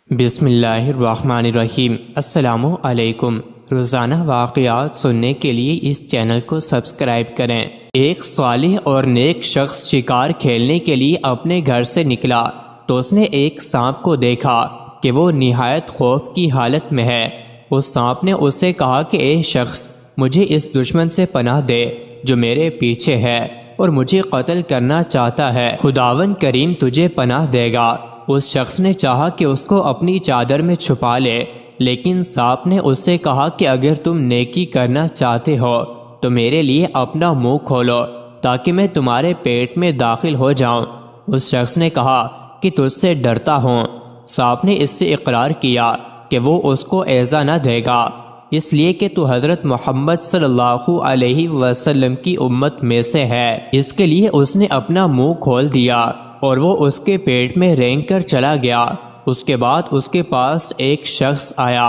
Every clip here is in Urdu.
بسم اللہ الرحمن الرحیم۔ السلام علیکم۔ روزانہ واقعات سننے کے لیے اس چینل کو سبسکرائب کریں۔ ایک صالح اور نیک شخص شکار کھیلنے کے لیے اپنے گھر سے نکلا تو اس نے ایک سانپ کو دیکھا کہ وہ نہایت خوف کی حالت میں ہے۔ اس سانپ نے اسے کہا کہ اے شخص، مجھے اس دشمن سے پناہ دے جو میرے پیچھے ہے اور مجھے قتل کرنا چاہتا ہے، خداوند کریم تجھے پناہ دے گا۔ اس شخص نے چاہا کہ اس کو اپنی چادر میں چھپا لے، لیکن سانپ نے اس سے کہا کہ اگر تم نیکی کرنا چاہتے ہو تو میرے لیے اپنا منہ کھولو تاکہ میں تمہارے پیٹ میں داخل ہو جاؤں۔ اس شخص نے کہا کہ تجھ سے ڈرتا ہوں۔ سانپ نے اس سے اقرار کیا کہ وہ اس کو ایذا نہ دے گا، اس لیے کہ تو حضرت محمد صلی اللہ علیہ وسلم کی امت میں سے ہے۔ اس کے لیے اس نے اپنا منہ کھول دیا اور وہ اس کے پیٹ میں رینگ کر چلا گیا۔ اس کے بعد اس کے پاس ایک شخص آیا،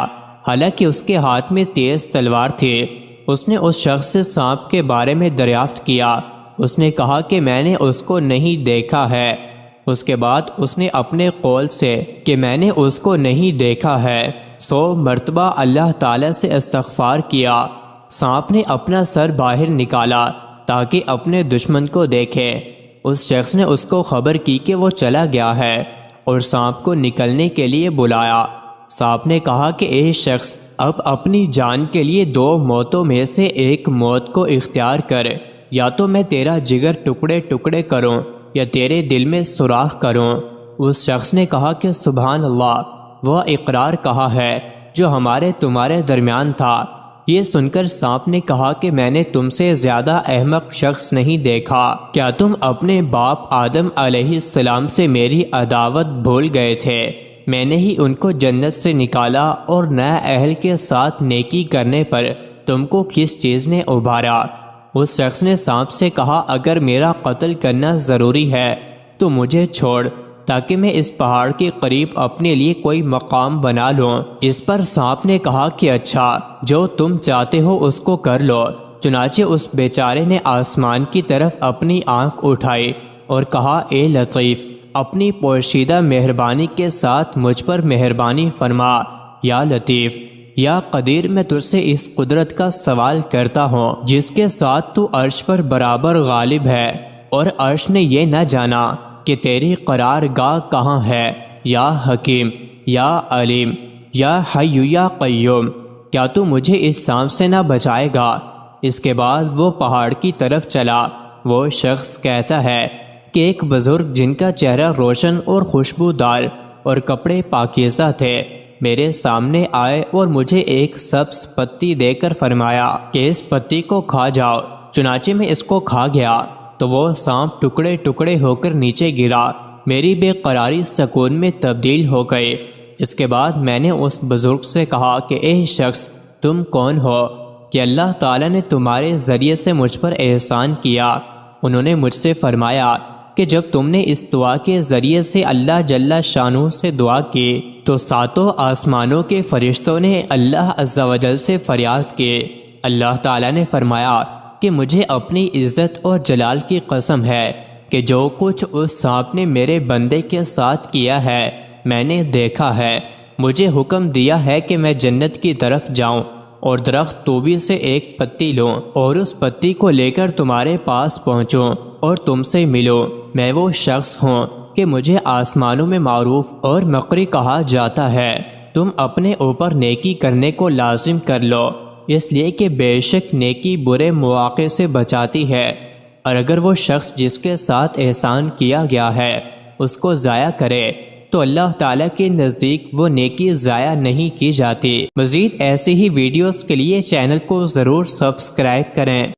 حالانکہ اس کے ہاتھ میں تیز تلوار تھی۔ اس نے اس شخص سے سانپ کے بارے میں دریافت کیا۔ اس نے کہا کہ میں نے اس کو نہیں دیکھا ہے۔ اس کے بعد اس نے اپنے قول سے کہ میں نے اس کو نہیں دیکھا ہے 100 مرتبہ اللہ تعالی سے استغفار کیا۔ سانپ نے اپنا سر باہر نکالا تاکہ اپنے دشمن کو دیکھے۔ اس شخص نے اس کو خبر کی کہ وہ چلا گیا ہے اور سانپ کو نکلنے کے لیے بلایا۔ سانپ نے کہا کہ اے شخص، اب اپنی جان کے لیے 2 موتوں میں سے ایک موت کو اختیار کر، یا تو میں تیرا جگر ٹکڑے ٹکڑے کروں یا تیرے دل میں سوراخ کروں۔ اس شخص نے کہا کہ سبحان اللہ، وہ اقرار کہا ہے جو ہمارے تمہارے درمیان تھا۔ یہ سن کر سانپ نے کہا کہ میں نے تم سے زیادہ احمق شخص نہیں دیکھا۔ کیا تم اپنے باپ آدم علیہ السلام سے میری عداوت بھول گئے تھے؟ میں نے ہی ان کو جنت سے نکالا، اور نئے اہل کے ساتھ نیکی کرنے پر تم کو کس چیز نے ابھارا؟ اس شخص نے سانپ سے کہا اگر میرا قتل کرنا ضروری ہے تو مجھے چھوڑ تاکہ میں اس پہاڑ کے قریب اپنے لیے کوئی مقام بنا لوں۔ اس پر سانپ نے کہا کہ اچھا، جو تم چاہتے ہو اس کو کر لو۔ چنانچہ اس بیچارے نے آسمان کی طرف اپنی آنکھ اٹھائی اور کہا اے لطیف، اپنی پوشیدہ مہربانی کے ساتھ مجھ پر مہربانی فرما۔ یا لطیف، یا قدیر، میں تجھ سے اس قدرت کا سوال کرتا ہوں جس کے ساتھ تو عرش پر برابر غالب ہے اور عرش نے یہ نہ جانا کہ تیری قرار گاہ کہاں ہے۔ یا حکیم، یا علیم، یا حی یا قیوم، کیا تو مجھے اس سانپ سے نہ بچائے گا؟ اس کے بعد وہ پہاڑ کی طرف چلا۔ وہ شخص کہتا ہے کہ ایک بزرگ جن کا چہرہ روشن اور خوشبودار اور کپڑے پاکیزہ تھے میرے سامنے آئے اور مجھے ایک سبز پتی دے کر فرمایا کہ اس پتی کو کھا جاؤ۔ چنانچہ میں اس کو کھا گیا تو وہ سانپ ٹکڑے ٹکڑے ہو کر نیچے گرا۔ میری بے قراری سکون میں تبدیل ہو گئی۔ اس کے بعد میں نے اس بزرگ سے کہا کہ اے شخص، تم کون ہو کہ اللہ تعالیٰ نے تمہارے ذریعے سے مجھ پر احسان کیا؟ انہوں نے مجھ سے فرمایا کہ جب تم نے اس دعا کے ذریعے سے اللہ جل شانہ سے دعا کی تو 7 آسمانوں کے فرشتوں نے اللہ عز و جل سے فریاد کی۔ اللہ تعالیٰ نے فرمایا کہ مجھے اپنی عزت اور جلال کی قسم ہے کہ جو کچھ اس سانپ نے میرے بندے کے ساتھ کیا ہے میں نے دیکھا ہے۔ مجھے حکم دیا ہے کہ میں جنت کی طرف جاؤں اور درخت توبی سے ایک پتی لوں اور اس پتی کو لے کر تمہارے پاس پہنچوں اور تم سے ملوں۔ میں وہ شخص ہوں کہ مجھے آسمانوں میں معروف اور مقری کہا جاتا ہے۔ تم اپنے اوپر نیکی کرنے کو لازم کر لو، اس لیے کہ بے شک نیکی برے مواقع سے بچاتی ہے، اور اگر وہ شخص جس کے ساتھ احسان کیا گیا ہے اس کو ضائع کرے تو اللہ تعالیٰ کے نزدیک وہ نیکی ضائع نہیں کی جاتی۔ مزید ایسی ہی ویڈیوز کے لیے چینل کو ضرور سبسکرائب کریں۔